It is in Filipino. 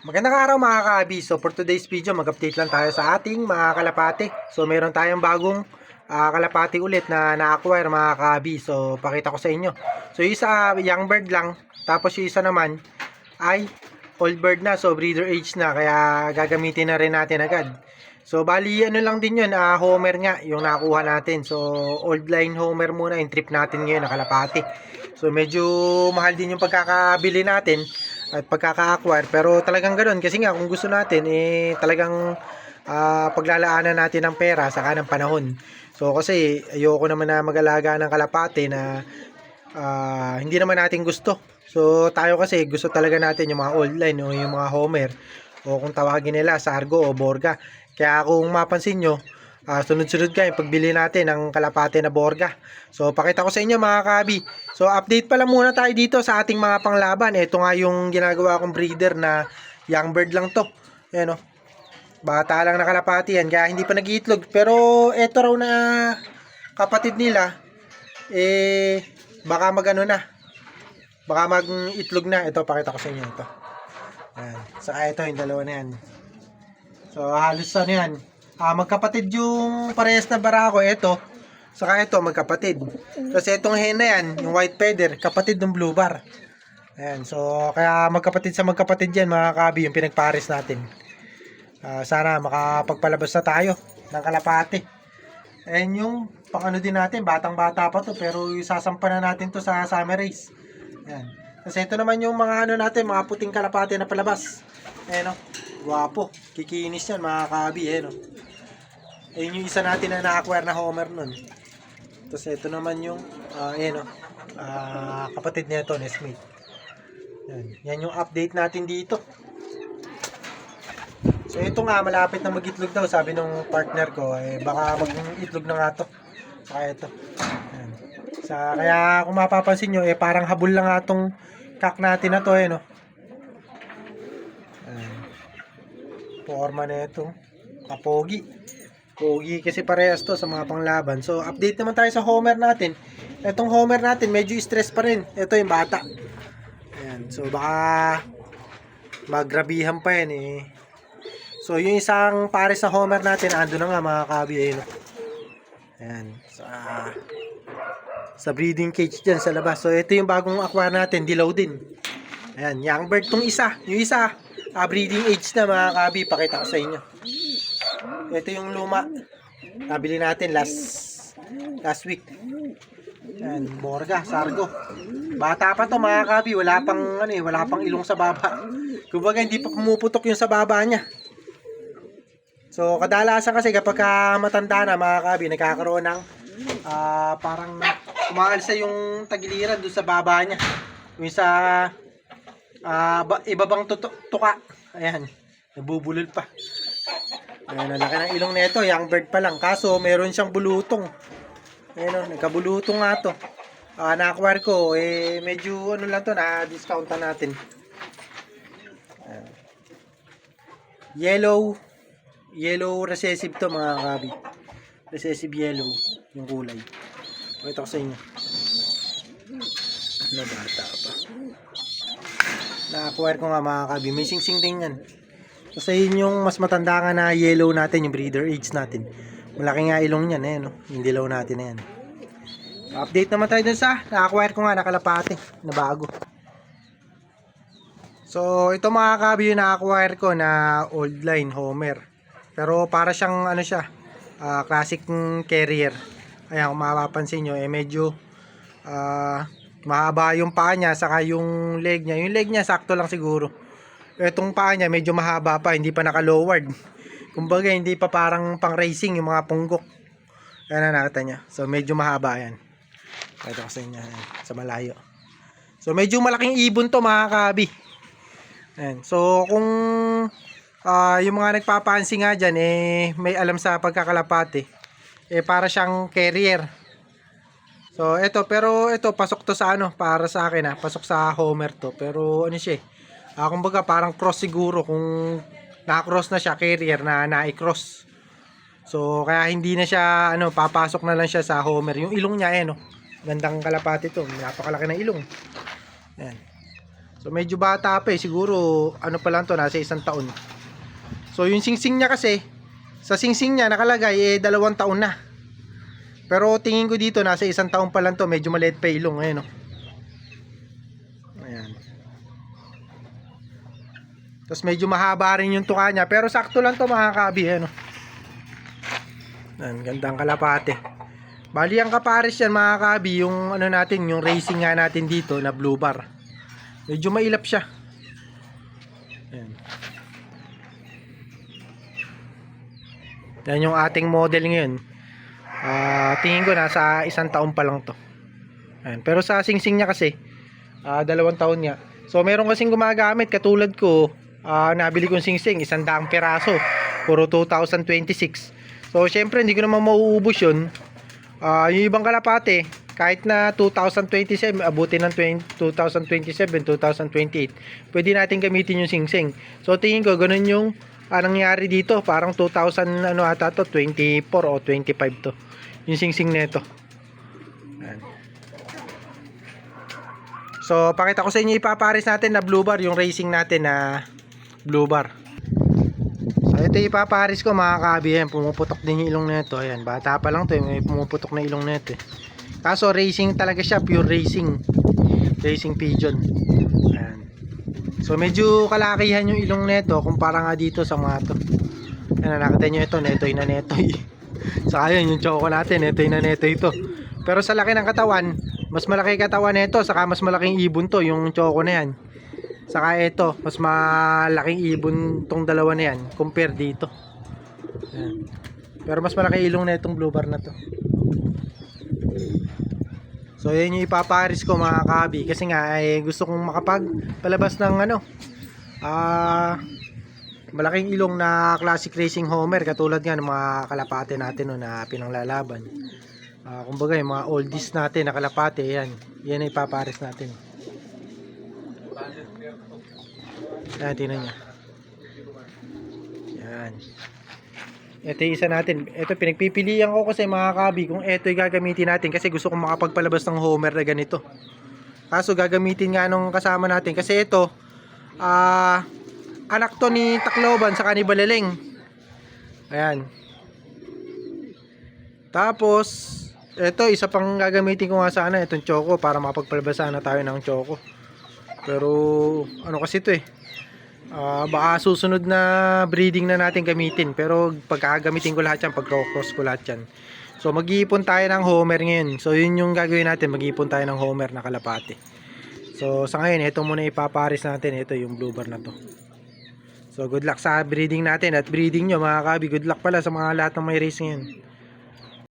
Magandang araw mga ka-abi. So for today's video, mag-update lang tayo sa ating mga kalapati. So meron tayong bagong kalapati ulit na na-acquire mga ka-abi. So pakita ko sa inyo. So yung isa young bird lang, tapos yung isa naman ay old bird na. So breeder age na, kaya gagamitin na rin natin agad. So bali ano lang din yun, homer nga yung nakuha natin. So old line homer muna yung trip natin ngayon na kalapati. So medyo mahal din yung pagkakabili natin at pagkaka-acquire, pero talagang ganoon kasi nga kung gusto natin talagang paglalaanan natin ng pera saka ng panahon. So kasi ayoko naman na mag-alaga ng kalapate na hindi naman natin gusto. So tayo kasi gusto talaga natin yung mga old line o yung mga homer o kung tawagin nila sargo o borga. Kaya kung mapansin nyo, sunod-sunod kayo pagbili natin ng kalapate na borga. So pakita ko sa inyo mga kabi. So update pa lang muna tayo dito sa ating mga panglaban. Ito nga yung ginagawa kong breeder na young bird lang to. Ayan o. Bata lang na kalapati yan, kaya hindi pa nag-iitlog. Pero eto raw na kapatid nila, baka mag-ano na. Baka mag-itlog na. Ito pakita ko sa inyo ito. Ayan. Saka ito yung dalawa na yan. So halos ano yan, magkapatid yung parehas na barako. Ito, saka ito magkapatid. Kasi itong hen na yan, yung white feather, kapatid ng blue bar. Ayan, so kaya magkapatid sa magkapatid yan mga kabi, yung pinagpares natin. Sana makapagpalabas na tayo ng kalapate. Ayan yung pang ano din natin, batang bata pa to, pero isasampa na natin to sa summer race. Ayan. Kasi ito naman yung mga ano natin, mga puting kalapate na palabas. Ayan o, guwapo, kikinis yan mga kabi. Ayan o. Ayun yung isa natin na na-acquire na homer nun. Tapos ito naman yung ayan o, kapatid nito, Nesmate. Yan yung update natin dito. So ito nga, malapit na mag-itlog daw, sabi nung partner ko, baka mag-itlog na nga to. Saka ito. Ayan. Kaya kung mapapansin nyo, parang habol lang nga tong kak natin na to. No? Forma na ito. Kapogi. Pogi kasi parehas to sa mga panglaban. So update naman tayo sa homer natin. Itong homer natin medyo stress pa rin. Ito yung bata. Ayan. So baka magrabihan pa yan. So yung isang pares na homer natin ando na nga mga kabi. Ayan. Sa breeding cage dyan sa labas. So ito yung bagong acquire natin. Dilaw din. Ayan. Young bird tong isa. Yung isa breeding age na mga kabi. Pakita ko sa inyo. Ito yung luma. Nabili natin last week. Ayan, borga, sargo. Bata pa to mga kabi, wala pang ilong sa baba. Kumbaga hindi pa pumuputok yung sa baba niya. So kadalasan kasi kapag matanda na mga kabi, nagkakaroon ng parang umaalsa yung tagiliran doon sa baba niya. Yung sa ibabang tuka. Ayan, nabubulol pa. Ayan, laki ng ilong nito, young bird pa lang. Kaso, meron siyang bulutong. Ayan, nagkabulutong nga to. Na-acquire ko, medyo ano lang to, na-discountan natin. Ayan. Yellow recessive to mga kabi. Recessive yellow, yung kulay. Pakita ko sa inyo. Bata pa. Na-acquire ko nga mga kabi. May sing-sing din yan. Kasi yun yung mas matanda nga na yellow natin, yung breeder age natin. Malaki nga ilong niyan, no? Yung dilaw natin na yan. Update naman tayo dun sa na-acquire ko nga na kalapate na bago. So ito mga kabi yung na-acquire ko na old line homer. Pero para siyang ano siya, classic carrier. Ayan, kung mapapansin nyo, medyo mahaba yung paa niya, saka yung leg niya. Yung leg niya sakto lang siguro. Itong paa niya medyo mahaba pa, hindi pa naka-lowered. Kumbaga hindi pa parang pang racing yung mga punggok. Ayan na nakita niya. So medyo mahaba yan. Ito ko sa inyo, sa malayo. So medyo malaking ibon to mga kabi. Ayan. So kung yung mga nagpapansin nga dyan, may alam sa pagkakalapate, para siyang carrier. So ito, pero ito pasok to sa ano, para sa akin pasok sa homer to. Pero ano siya kumbaga parang cross siguro, kung na-cross na siya, carrier na na-cross. So kaya hindi na siya papasok na lang siya sa homer. Yung ilong niya gandang kalapati to, napakalaki ng ilong. Ayan. So medyo bata pa siguro ano pa lang to, nasa 1 taon. So yung singsing niya kasi, sa singsing niya nakalagay 2 taon na. Pero tingin ko dito nasa 1 taon pa lang to, medyo maliit pa ilong ngayon, no. Ayan. Tapos medyo mahaba rin yung tuka niya, pero sakto lang to mga kabi, ano. Ayan, gandang kalapate. Bali ang kapares yan mga kabi, yung ano natin, yung racing nga natin dito na blue bar. Medyo mailap siya. Ayan. Yan yung ating model ngayon. Tingin ko nasa 1 taon pa lang to. Ayan. Pero sa singsing niya kasi 2 taon niya. So meron kasing gumagamit katulad ko, nabili kong singsing 100 peraso, puro 2026. So syempre hindi ko naman mauubos yun. Yung ibang kalapate kahit na 2027 abutin ng 2027, 2028, pwede natin gamitin yung singsing. So tingin ko ganun yung nangyari dito, parang 2000 ano ata to, 24 o 25 to yung singsing nito. Ayan. So pakita ko sa inyo, ipapares natin na blue bar, yung racing natin na blue bar. So ito ipapares ko mga kabi. Ayan, pumuputok din yung ilong nito. Ayan, bata pa lang to, may pumuputok na ilong nito. Kaso racing talaga siya, pure racing. Racing pigeon. Ayan. So medyo kalakihan yung ilong nito kumpara nga dito sa mga to. Ayan, nakita nyo ito, netoy na netoy. Saka yun, yung choco natin, netoy na netoy ito. Pero sa laki ng katawan, mas malaki katawan nito, saka mas malaking ibon to, yung choco na yan. Saka ito, mas malaking ibon tong dalawa na yan compare dito. Ayan. Pero mas malaki ilong na itong blue bar na to. So yan yung ipaparis ko mga kabi, kasi nga ay gusto kong makapagpalabas ng ano, malaking ilong na classic racing homer, katulad nga ng mga kalapate natin no, na pinanglalaban. Kumbaga yung mga oldies natin na kalapate, yan ang ipaparis natin. Yan, tingnan nyo. Yan. Ito yung isa natin. Ito pinagpipilian ko kasi mga kabi kung ito yung gagamitin natin, kasi gusto kong makapagpalabas ng homer na ganito. Kaso gagamitin nga nung kasama natin kasi ito anak to ni Tacloban sa Baleleng. Ayan. Tapos ito isa pang gagamitin ko nga sana, itong choco, para makapagpalabas na tayo ng choco. Pero ano kasi ito baka susunod na breeding na natin gamitin, pero pagkagamitin ko lahat yan, pagkakross ko lahat yan. So mag-iipon tayo ng homer ngayon. So yun yung gagawin natin, mag-iipon tayo ng homer na kalapate. So sa ngayon, ito muna ipaparis natin. Ito yung blue bar na to. So good luck sa breeding natin at breeding nyo mga kabi. Good luck pala sa mga lahat ng may race ngayon.